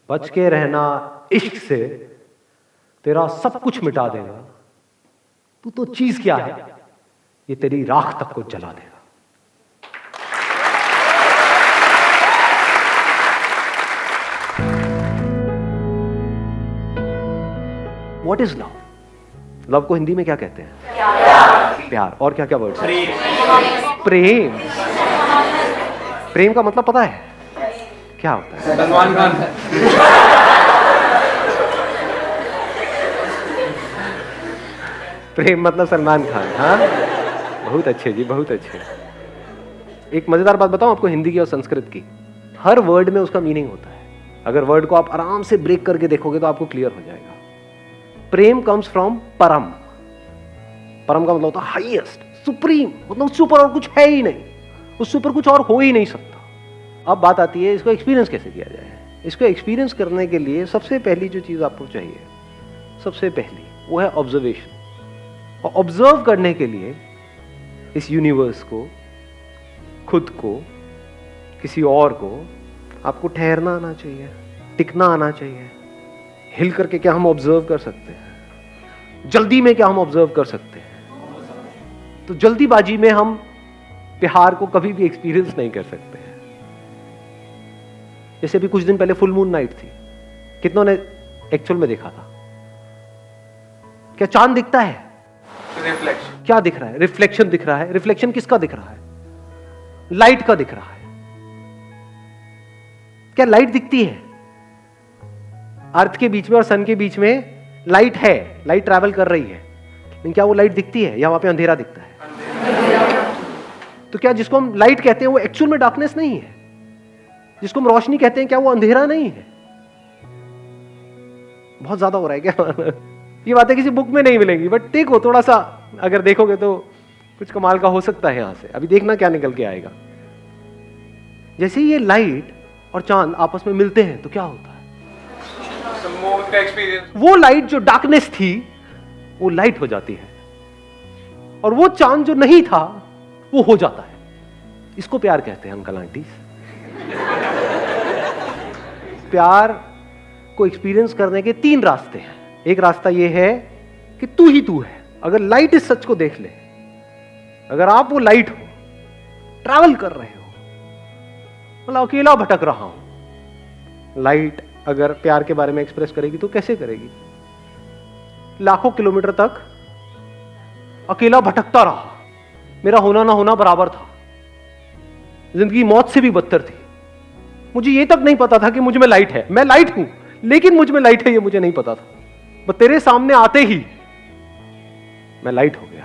बच के रहना इश्क से, तेरा सब कुछ मिटा देगा। तू तो चीज क्या है, ये तेरी राख तक को जला देगा। What is love? लव को हिंदी में क्या कहते हैं? प्यार। और क्या क्या वर्ड? प्रेम। प्रेम का मतलब पता है क्या होता है? सलमान खान। प्रेम मतलब सलमान खान। हाँ, बहुत अच्छे जी, बहुत अच्छे। एक मजेदार बात बताऊं आपको हिंदी की और संस्कृत की। हर वर्ड में उसका मीनिंग होता है। अगर वर्ड को आप आराम से ब्रेक करके देखोगे तो आपको क्लियर हो जाएगा। प्रेम कम्स फ्रॉम परम। परम का मतलब होता है हाईएस्ट, सुप्रीम, मतलब उससे ऊपर और कुछ है ही नहीं, उससे ऊपर कुछ और हो ही नहीं सकता। अब बात आती है इसको एक्सपीरियंस कैसे किया जाए। इसको एक्सपीरियंस करने के लिए सबसे पहली जो चीज आपको चाहिए, सबसे पहली वो है ऑब्जर्वेशन। और ऑब्जर्व करने के लिए इस यूनिवर्स को, खुद को, किसी और को, आपको ठहरना आना चाहिए, टिकना आना चाहिए। हिल करके क्या हम ऑब्जर्व कर सकते हैं? जल्दी में क्या हम ऑब्जर्व कर सकते हैं? तो जल्दीबाजी में हम प्यार को कभी भी एक्सपीरियंस नहीं कर सकते हैं। जैसे अभी कुछ दिन पहले फुल मून नाइट थी, कितनों ने एक्चुअल में देखा था? क्या चांद दिखता है? रिफ्लेक्शन। क्या दिख रहा है? रिफ्लेक्शन दिख रहा है। रिफ्लेक्शन किसका दिख रहा है? लाइट का दिख रहा है। क्या लाइट दिखती है? अर्थ के बीच में और सन के बीच में लाइट है, लाइट ट्रैवल कर रही है, लेकिन क्या वो लाइट दिखती है या वहां पे अंधेरा दिखता है? तो क्या जिसको हम लाइट कहते हैं वो एक्चुअल में डार्कनेस नहीं है? जिसको हम रोशनी कहते हैं क्या वो अंधेरा नहीं है? बहुत ज्यादा हो रहा है क्या? ये बातें किसी बुक में नहीं मिलेंगी, बट देखो थोड़ा सा अगर देखोगे तो कुछ कमाल का हो सकता है यहां से। अभी देखना क्या निकल के आएगा। जैसे ये लाइट और चांद आपस में मिलते हैं तो क्या होता है? का एक्सपीरियंस। वो लाइट जो डार्कनेस थी वो लाइट हो जाती है, और वो चांद जो नहीं था वो हो जाता है। इसको प्यार कहते हैं अंकल आंटी। प्यार को एक्सपीरियंस करने के 3 रास्ते हैं। एक रास्ता ये है कि तू ही तू है। अगर लाइट इस सच को देख ले, अगर आप वो लाइट हो, ट्रैवल कर रहे हो, मतलब अकेला भटक रहा हूं, लाइट अगर प्यार के बारे में एक्सप्रेस करेगी तो कैसे करेगी? लाखों किलोमीटर तक अकेला भटकता रहा, मेरा होना ना होना बराबर था, जिंदगी मौत से भी बदतर थी। मुझे ये तक नहीं पता था कि मुझ में लाइट है। मैं लाइट हूं लेकिन मुझ में लाइट है ये मुझे नहीं पता था। बस तेरे सामने आते ही मैं लाइट हो गया,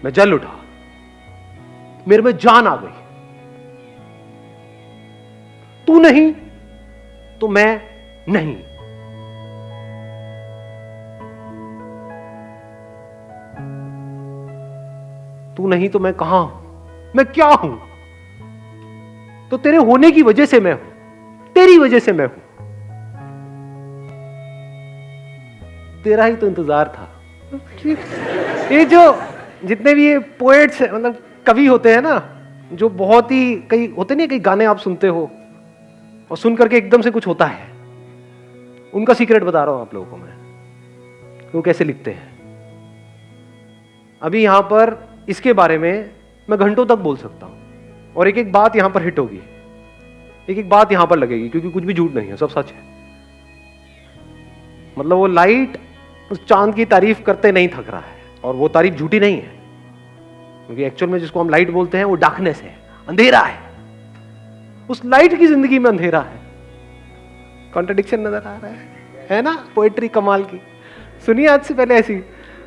मैं जल उठा, मेरे में जान आ गई। तू नहीं तो मैं नहीं। तू नहीं तो मैं कहां हूं, मैं क्या हूं? तो तेरे होने की वजह से मैं हूं, तेरी वजह से मैं हूं। तेरा ही तो इंतजार था। ये जो जितने भी ये पोएट्स मतलब कवि होते हैं ना, जो बहुत ही कई होते नहीं, कई गाने आप सुनते हो और सुन करके एकदम से कुछ होता है, उनका सीक्रेट बता रहा हूं आप लोगों को मैं, वो कैसे लिखते हैं। अभी यहां पर इसके बारे में मैं घंटों तक बोल सकता हूं और एक एक बात यहां पर हिट होगी, एक एक बात यहां पर लगेगी, क्योंकि कुछ भी झूठ नहीं है, सब सच है। मतलब वो लाइट उस चांद की तारीफ करते नहीं थक रहा है, और वो तारीफ झूठी नहीं है, क्योंकि एक्चुअल में जिसको हम लाइट बोलते हैं वो डार्कनेस है, अंधेरा है। उस लाइट की जिंदगी में अंधेरा है। कॉन्ट्रडिक्शन नजर आ रहा है ना? पोएट्री कमाल की। सुनिए आज से पहले ऐसी,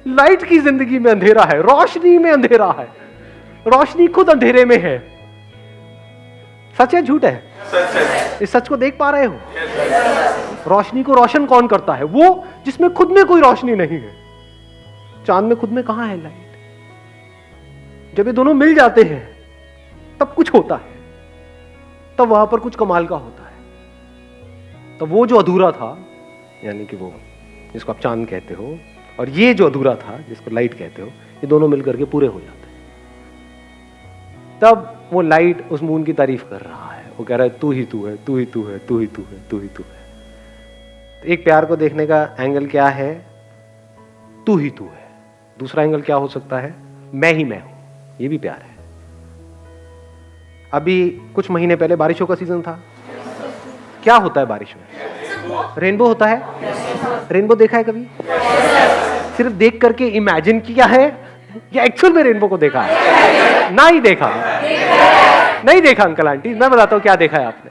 लाइट की जिंदगी में अंधेरा है, रोशनी में अंधेरा है, रोशनी खुद अंधेरे में है। सच है झूठ है? सच है। इस सच को देख पा रहे हो? रोशनी को रोशन कौन करता है? वो जिसमें खुद में कोई रोशनी नहीं है। चांद में खुद में कहां है लाइट? जब ये दोनों मिल जाते हैं तब कुछ होता है, तब वहां पर कुछ कमाल का होता है। तब वो जो अधूरा था, यानी कि वो जिसको आप चांद कहते हो, और ये जो अधूरा था जिसको लाइट कहते हो, ये दोनों मिलकर के पूरे हो जाते हैं। तब वो लाइट उस मून की तारीफ कर रहा है, वो कह रहा है तू ही तू है, तू ही तू है, तू ही तू है, तू ही तू है। तो एक प्यार को देखने का एंगल क्या है? तू ही तू है। दूसरा एंगल क्या हो सकता है? मैं ही मैं हूं। ये भी प्यार है। अभी कुछ महीने पहले बारिशों का सीजन था। क्या होता है बारिश में? रेनबो होता है। रेनबो देखा है कभी? सिर्फ देख करके इमेजिन किया है या एक्चुअल में रेनबो को देखा है? ना ही देखा। नहीं देखा अंकल आंटी, मैं बताता हूं क्या देखा है आपने।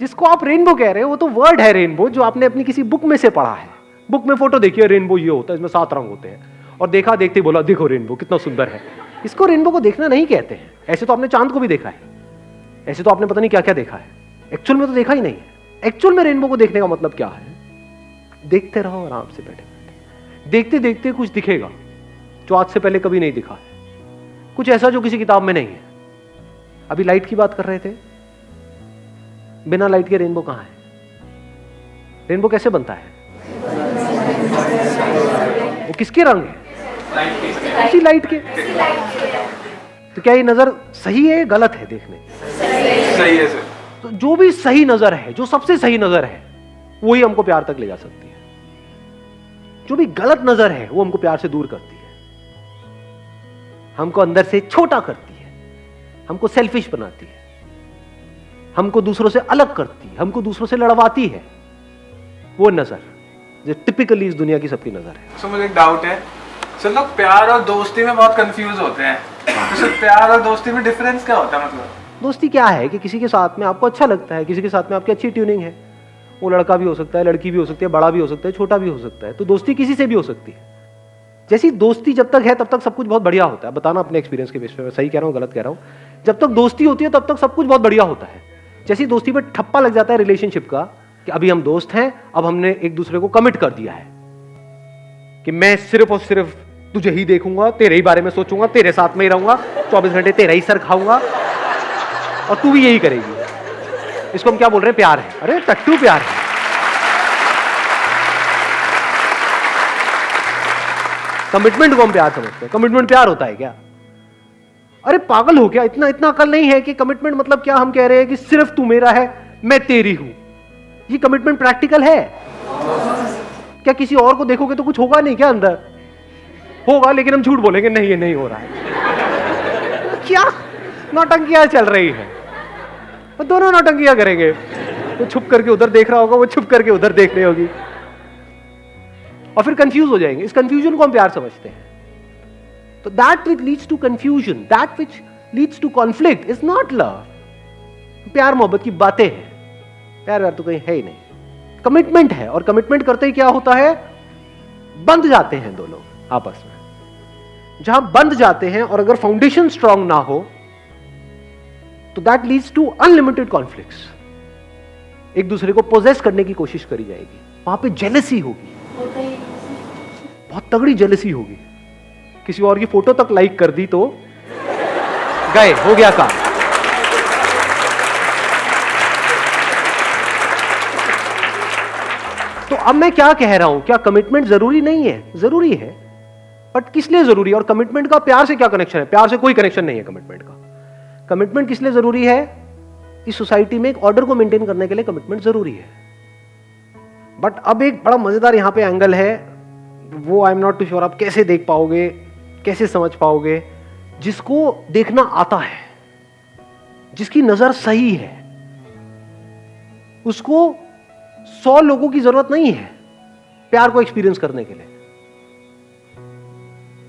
जिसको आप रेनबो कह रहे हो वो तो वर्ड है रेनबो, जो आपने अपनी किसी बुक में से पढ़ा है। बुक में फोटो देखी है, रेनबो ये होता है, इसमें 7 रंग होते हैं, और देखा देखते ही बोला देखो रेनबो कितना सुंदर है। इसको रेनबो को देखना नहीं कहते हैं। ऐसे तो आपने चांद को भी देखा है, ऐसे तो आपने पता नहीं क्या क्या देखा है, एक्चुअल में तो देखा ही नहीं है। एक्चुअल में रेनबो को देखने का मतलब क्या है? देखते रहो आराम से बैठे बैठे, देखते देखते कुछ दिखेगा जो आज से पहले कभी नहीं दिखा है, कुछ ऐसा जो किसी किताब में नहीं है। अभी लाइट की बात कर रहे थे, बिना लाइट के रेनबो कहां है? रेनबो कैसे बनता है? वो किसके रंग है? उसी लाइट के। तो क्या ये नजर सही है, गलत है? देखने सही है सर। तो जो भी सही नजर है, जो सबसे सही नजर है, वही हमको प्यार तक ले जा सकती है। जो भी गलत नजर है वो हमको प्यार से दूर करती है, हमको अंदर से छोटा करती है, हमको सेल्फिश बनाती है, हमको दूसरों से अलग करती है, हमको दूसरों से लड़वाती है। वो नजर जो टिपिकली इस दुनिया की सबकी नजर है। सर मुझे एक डाउट है सर, लोग प्यार और दोस्ती में बहुत कंफ्यूज होते हैं, तो सर प्यार और दोस्ती में डिफरेंस क्या होता है? मतलब दोस्ती क्या है कि किसी के साथ में आपको अच्छा लगता है, किसी के साथ में आपकी अच्छी ट्यूनिंग है। वो लड़का भी हो सकता है, लड़की भी हो सकती है, बड़ा भी हो सकता है, छोटा भी हो सकता है। तो दोस्ती किसी से भी हो सकती है। जैसी दोस्ती जब तक है तब तक सब कुछ बहुत बढ़िया होता है। बताना अपने एक्सपीरियंस के बेस पे, सही कह रहा हूँ गलत कह रहा हूँ। जब तक दोस्ती होती है तब तक सब कुछ बहुत बढ़िया होता है। जैसी दोस्ती पे ठप्पा लग जाता है रिलेशनशिप का कि अभी हम दोस्त हैं, अब हमने एक दूसरे को कमिट कर दिया है कि मैं सिर्फ और सिर्फ तुझे ही देखूंगा, तेरे ही बारे में सोचूंगा, तेरे साथ में ही रहूंगा, 24 घंटे तेरा ही सर खाऊंगा और तू भी यही करेगी। इसको हम क्या बोल रहे हैं? प्यार है। अरे टट्टू प्यार है। कमिटमेंट को हम प्यार समझते हैं। कमिटमेंट प्यार होता है क्या? अरे पागल हो क्या? इतना इतना अकल नहीं है कि कमिटमेंट मतलब क्या? हम कह रहे हैं कि सिर्फ तू मेरा है, मैं तेरी हूं। ये कमिटमेंट प्रैक्टिकल है क्या? किसी और को देखोगे तो कुछ होगा नहीं क्या? अंदर होगा, लेकिन हम झूठ बोलेंगे नहीं ये नहीं हो रहा है। क्या नौटंकियां चल रही है? वो दोनों नौटंकियां करेंगे। वो छुप करके उधर देख रहा होगा, वो छुप करके उधर देख रही होगी, और फिर कंफ्यूज हो जाएंगे। इस कंफ्यूजन को हम प्यार समझते हैं। तो that which leads to confusion, that which leads to conflict is not love. प्यार मोहब्बत की बातें हैं, प्यार व्यार तो कहीं है ही नहीं। कमिटमेंट है, और कमिटमेंट करते ही क्या होता है? बंध जाते हैं दो लोग आपस में। जहां बंध जाते हैं और अगर फाउंडेशन स्ट्रांग ना हो तो that leads to unlimited conflicts. एक दूसरे को पोजेस करने की कोशिश करी जाएगी, वहां पे जेलसी होगी, बहुत तगड़ी जेलसी होगी। किसी और की फोटो तक लाइक कर दी तो गए, हो गया काम। तो अब मैं क्या कह रहा हूं? क्या कमिटमेंट जरूरी नहीं है? जरूरी है, बट किस लिए जरूरी है? और कमिटमेंट का प्यार से क्या कनेक्शन है? प्यार से कोई कनेक्शन नहीं है कमिटमेंट का। कमिटमेंट किस लिए जरूरी है? इस सोसाइटी में एक ऑर्डर को मेंटेन करने के लिए कमिटमेंट जरूरी है। बट अब एक बड़ा मजेदार यहां पे एंगल है, वो I am not too sure आप कैसे देख पाओगे, कैसे समझ पाओगे। जिसको देखना आता है, जिसकी नजर सही है, उसको 100 लोगों की जरूरत नहीं है प्यार को एक्सपीरियंस करने के लिए।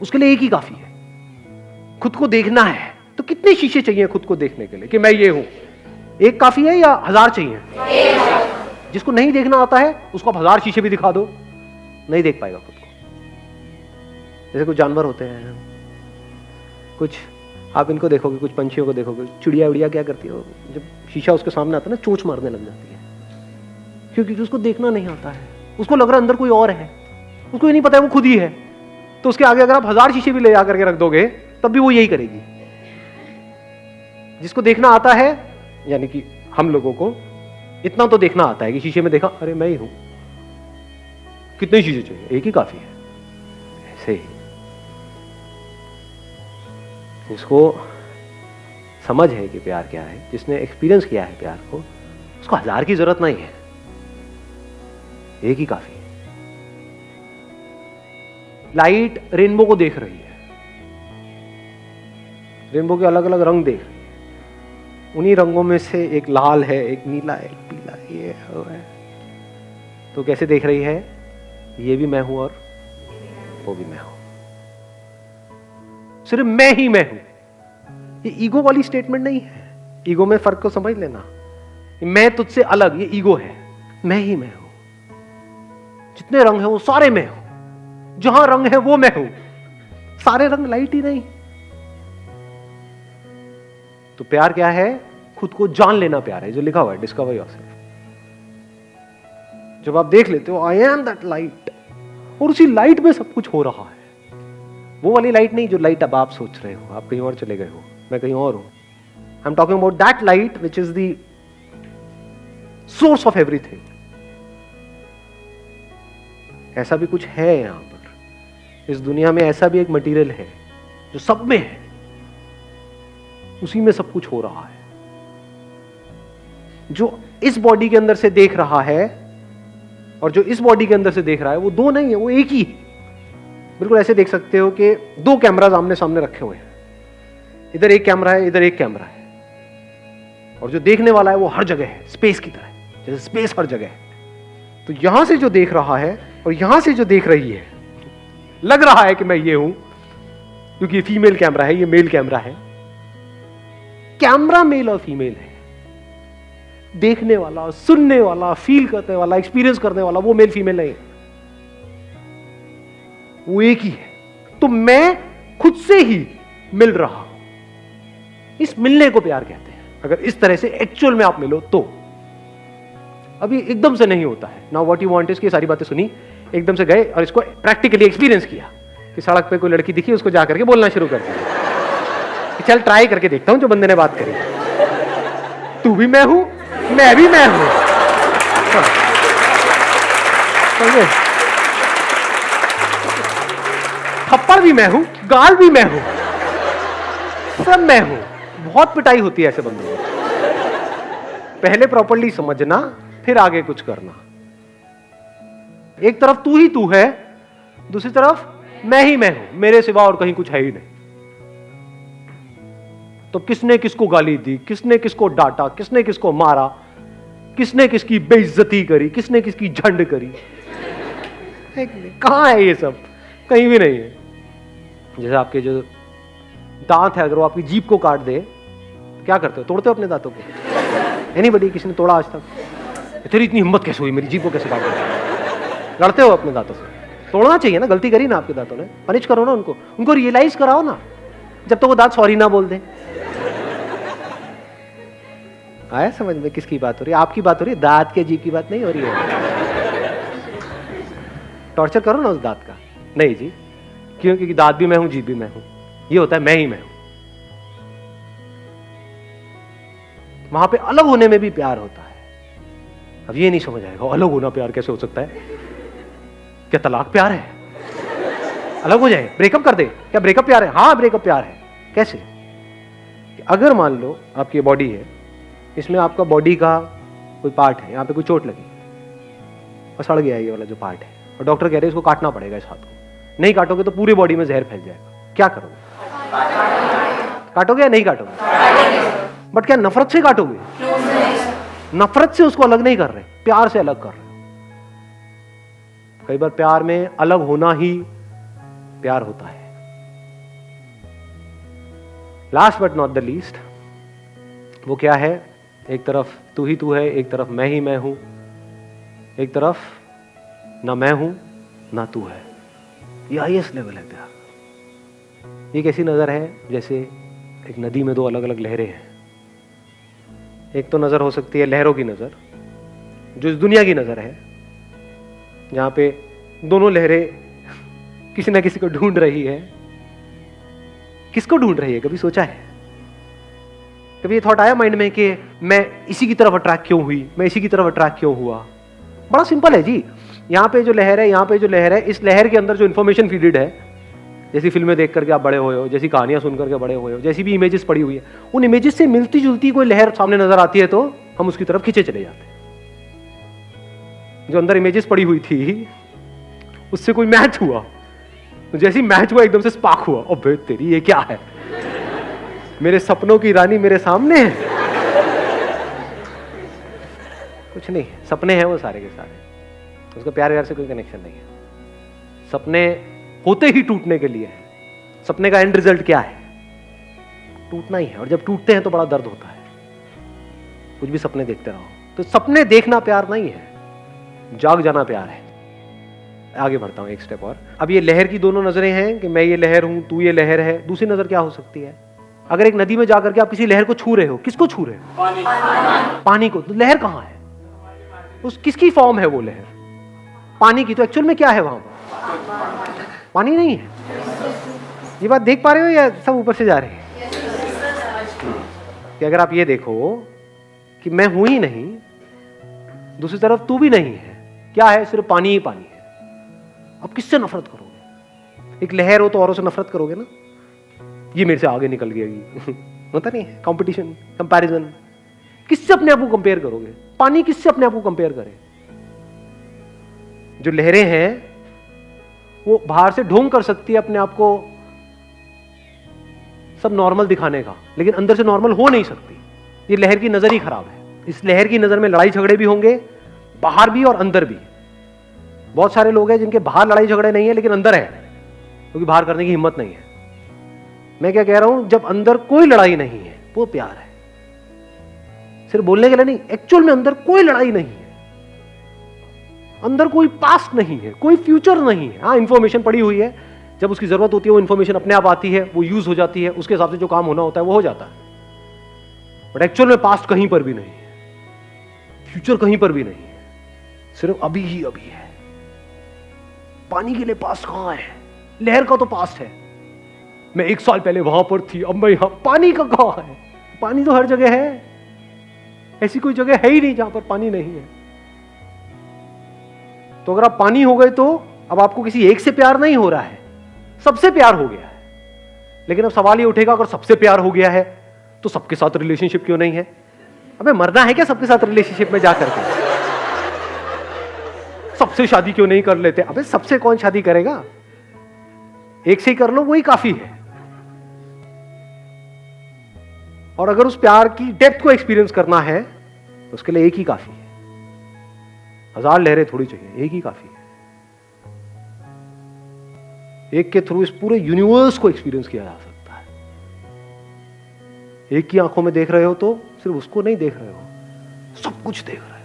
उसके लिए एक ही काफी है। खुद को देखना है तो कितने शीशे चाहिए खुद को देखने के लिए कि मैं ये हूं? एक काफी है या 1000 चाहिए? जिसको नहीं देखना आता है उसको आप 1000 शीशे भी दिखा दो, नहीं देख पाएगा खुद को। जैसे कुछ जानवर होते हैं, कुछ आप इनको देखोगे, कुछ पंछियों को देखोगे, चिड़िया उड़िया क्या करती है, जब शीशा उसके सामने आता है ना, चोंच मारने लग जाती है, क्योंकि उसको देखना नहीं आता है। उसको लग रहा है अंदर कोई और है, उसको ये नहीं पता है वो खुद ही है। तो उसके आगे अगर आप 1000 शीशे भी ले आकर के रख दोगे तब भी वो यही करेगी। जिसको देखना आता है, यानी कि हम लोगों को इतना तो देखना आता है कि शीशे में देखा, अरे मैं ही हूं, कितने शीशे चाहिए? एक ही काफी है। ऐसे ही इसको समझ है कि प्यार क्या है, जिसने एक्सपीरियंस किया है प्यार को, उसको 1000 की जरूरत नहीं है, एक ही काफी है। लाइट रेनबो को देख रही है, रेनबो के अलग अलग रंग देख रही है, उन्हीं रंगों में से एक लाल है, एक नीला है, एक पीला है, ये है। तो कैसे देख रही है, ये भी मैं हूं और वो भी मैं हूं, सिर्फ मैं ही मैं हूं। ये ईगो वाली स्टेटमेंट नहीं है, ईगो में फर्क को समझ लेना। मैं तुझसे अलग, ये ईगो है। मैं ही मैं हूं, जितने रंग हैं वो सारे मैं हूं, जहां रंग है वो मैं हूं, सारे रंग लाइट ही नहीं। तो प्यार क्या है, खुद को जान लेना प्यार है, जो लिखा हुआ है डिस्कवर योरसेल्फ। जब आप देख लेते हो आई एम दैट लाइट, और उसी लाइट में सब कुछ हो रहा है, वो वाली लाइट नहीं जो लाइट अब आप सोच रहे हो, आप कहीं और चले गए हो, मैं कहीं और हूं। I am talking about that light which is the source of everything. ऐसा भी कुछ है यहां पर, इस दुनिया में ऐसा भी एक मटेरियल है जो सब में है, उसी में सब कुछ हो रहा है। जो इस बॉडी के अंदर से देख रहा है और जो इस बॉडी के अंदर से देख रहा है, वो दो नहीं है, वो एक ही है। बिल्कुल ऐसे देख सकते हो कि दो कैमरास आमने सामने रखे हुए हैं, इधर एक कैमरा है, इधर एक कैमरा है, और जो देखने वाला है वो हर जगह है, स्पेस की तरह, जैसे स्पेस हर जगह है। तो यहां से जो देख रहा है और यहां से जो देख रही है, लग रहा है कि मैं ये हूं, क्योंकि ये फीमेल कैमरा है, ये मेल कैमरा है। कैमरा मेल और फीमेल है, देखने वाला, सुनने वाला, फील करने वाला, एक्सपीरियंस करने वाला वो मेल फीमेल नहीं, वो एक ही है। तो मैं खुद से ही मिल रहा हूं, इस मिलने को प्यार कहते हैं। अगर इस तरह से एक्चुअल में आप मिलो तो, अभी एकदम से नहीं होता है। Now what you want is की सारी बातें सुनी, एकदम से गए और इसको प्रैक्टिकली एक्सपीरियंस किया कि सड़क पे कोई लड़की दिखी, उसको जाकर के बोलना शुरू कर दिया कि चल ट्राई करके देखता हूं जो बंदे ने बात करी, तू भी मैं हूं, मैं भी मैं हूं। थप्पड़ भी मैं हूं, गाल भी मैं हूं, सब मैं हूं। बहुत पिटाई होती है ऐसे बंदों को। पहले प्रॉपर्ली समझना, फिर आगे कुछ करना। एक तरफ तू ही तू है, दूसरी तरफ मैं ही मैं हूं, मेरे सिवा और कहीं कुछ है ही नहीं। तो किसने किसको गाली दी, किसने किसको डांटा, किसने किसको मारा, किसने किसकी बेइज्जती करी, किसने किसकी झंड करी, कहां है ये सब? कहीं भी नहीं है। जैसे आपके जो दांत है, अगर वो आपकी जीभ को काट दे, क्या करते हो? तोड़ते हो अपने दांतों को? एनीबॉडी, किसी ने तोड़ा आज तक? तेरी इतनी हिम्मत कैसे हुई, मेरी जीभ को कैसे काट दिया? लड़ते हो अपने दांतों से? तोड़ना चाहिए ना, गलती करी ना आपके दांतों ने, पनिश करो ना उनको, उनको रियलाइज कराओ ना, जब तक वो दांत सॉरी ना बोल दे। आया समझ में किसकी बात हो रही है? आपकी बात हो रही है, दांत के जीभ की बात नहीं हो रही है। टॉर्चर करो ना उस दांत का। नहीं जी, क्यों? क्योंकि दांत भी मैं हूं, जीभ भी मैं हूं। ये होता है मैं ही मैं हूं। वहां पे अलग होने में भी प्यार होता है। अब ये नहीं समझ आएगा, अलग होना प्यार कैसे हो सकता है? क्या तलाक प्यार है? अलग हो जाए, ब्रेकअप कर दे, क्या ब्रेकअप प्यार है? हाँ ब्रेकअप प्यार है। कैसे? अगर मान लो आपकी बॉडी है, इसमें आपका बॉडी का कोई पार्ट है, यहाँ पे कोई चोट लगी और सड़ गया ये वाला जो पार्ट है, और डॉक्टर कह रहे हैं इसको काटना पड़ेगा इस हाथ को, नहीं काटोगे तो पूरी बॉडी में जहर फैल जाएगा, क्या करोगे? काटोगे या नहीं काटोगे? बट क्या नफरत से काटोगे? नफरत से उसको अलग नहीं कर रहे, प्यार से अलग कर रहे। कई बार प्यार में अलग होना ही प्यार होता है। Last but not the least, वो क्या है? एक तरफ तू ही तू है, एक तरफ मैं ही मैं हूं, एक तरफ ना मैं हूं ना तू है। ये हाईएस्ट लेवल है प्यार। ये कैसी नजर है? जैसे एक नदी में दो अलग अलग लहरें हैं। एक तो नजर हो सकती है लहरों की नजर, जो इस दुनिया की नजर है, जहां पे दोनों लहरें किसी ना किसी को ढूंढ रही है। किसको ढूंढ रही है? कभी सोचा है? कभी ये थॉट आया माइंड में कि मैं इसी की तरफ अट्रैक्ट क्यों हुई, मैं इसी की तरफ अट्रैक्ट क्यों हुआ? बड़ा सिंपल है जी। यहाँ पे जो लहर है, यहाँ पे जो लहर है, इस लहर के अंदर जो इंफॉर्मेशन फीडेड है, जैसी फिल्में देख करके आप बड़े हुए हो, जैसी कहानियां सुन करके बड़े हुए हो, जैसी भी इमेजेस पड़ी हुई है, उन इमेजेस से मिलती जुलती कोई लहर सामने नजर आती है तो हम उसकी तरफ खींचे चले जाते हैं। जो अंदर इमेजेस पड़ी हुई थी उससे कोई मैच हुआ, तो जैसी मैच हुआ एकदम से स्पार्क हुआ, अबे तेरी ये क्या है, मेरे सपनों की रानी मेरे सामने है। कुछ नहीं, सपने हैं वो सारे के सारे, उसका प्यार व्यार से कोई कनेक्शन नहीं है। सपने होते ही टूटने के लिए है। सपने का एंड रिजल्ट क्या है? टूटना ही है, और जब टूटते हैं तो बड़ा दर्द होता है। कुछ भी सपने देखते रहो, तो सपने देखना प्यार नहीं है, जाग जाना प्यार है। आगे बढ़ता हूं एक स्टेप और। अब ये लहर की दोनों नजरें हैं कि मैं ये लहर हूं, तू ये लहर है। दूसरी नजर क्या हो सकती है? अगर एक नदी में जाकर के आप किसी लहर को छू रहे हो, किसको छू रहे हो? पानी को। तो लहर कहां है? उस किसकी फॉर्म है वो लहर? पानी की। तो एक्चुअल में क्या है वहां? पानी नहीं है। ये बात देख पा रहे हो या सब ऊपर से जा रहे हैं? कि अगर आप ये देखो कि मैं हूं ही नहीं, दूसरी तरफ तू भी नहीं है, क्या है? सिर्फ पानी ही पानी है। अब किससे नफरत करोगे? एक लहर हो तो औरों से नफरत करोगे ना, ये मेरे से आगे निकल गई। होता नहीं है कंपटीशन, कंपैरिजन। किससे अपने आप को कंपेयर करोगे? पानी किससे अपने आप को कंपेयर करे? जो लहरें हैं वो बाहर से ढोंग कर सकती है अपने आप को सब नॉर्मल दिखाने का, लेकिन अंदर से नॉर्मल हो नहीं सकती। ये लहर की नजर ही खराब है। इस लहर की नजर में लड़ाई झगड़े भी होंगे, बाहर भी और अंदर भी। बहुत सारे लोग हैं जिनके बाहर लड़ाई झगड़े नहीं है लेकिन अंदर है, क्योंकि बाहर करने की हिम्मत नहीं है। मैं क्या कह रहा हूं, जब अंदर कोई लड़ाई नहीं है वो प्यार है। सिर्फ बोलने के लिए नहीं, एक्चुअल में अंदर कोई लड़ाई नहीं है, अंदर कोई पास्ट नहीं है, कोई फ्यूचर नहीं है। हाँ, इंफॉर्मेशन पड़ी हुई है, जब उसकी जरूरत होती है वो इंफॉर्मेशन अपने आप आती है, वो यूज हो जाती है, उसके हिसाब से जो काम होना होता है वो हो जाता है। बट एक्चुअल में पास्ट कहीं पर भी नहीं है, फ्यूचर कहीं पर भी नहीं है, सिर्फ अभी ही अभी है। पानी के लिए पास्ट कहां है? लहर का तो पास्ट है, मैं 1 साल पहले वहां पर थी, अब मैं यहां। पानी का कहां है? पानी तो हर जगह है, ऐसी कोई जगह है ही नहीं जहां पर पानी नहीं है। तो अगर आप पानी हो गए तो अब आपको किसी एक से प्यार नहीं हो रहा है, सबसे प्यार हो गया है। लेकिन अब सवाल ये उठेगा, अगर सबसे प्यार हो गया है तो सबके साथ रिलेशनशिप क्यों नहीं है? अबे मरना है क्या सबके साथ रिलेशनशिप में जाकर के? सबसे शादी क्यों नहीं कर लेते? अबे सबसे कौन शादी करेगा? एक से ही कर लो, वही काफी है। और अगर उस प्यार की डेप्थ को एक्सपीरियंस करना है तो उसके लिए एक ही काफी है, 1000 लहरें थोड़ी चाहिए, एक ही काफी है। एक के थ्रू इस पूरे यूनिवर्स को एक्सपीरियंस किया जा सकता है। एक की आंखों में देख रहे हो तो सिर्फ उसको नहीं देख रहे हो, सब कुछ देख रहे हो।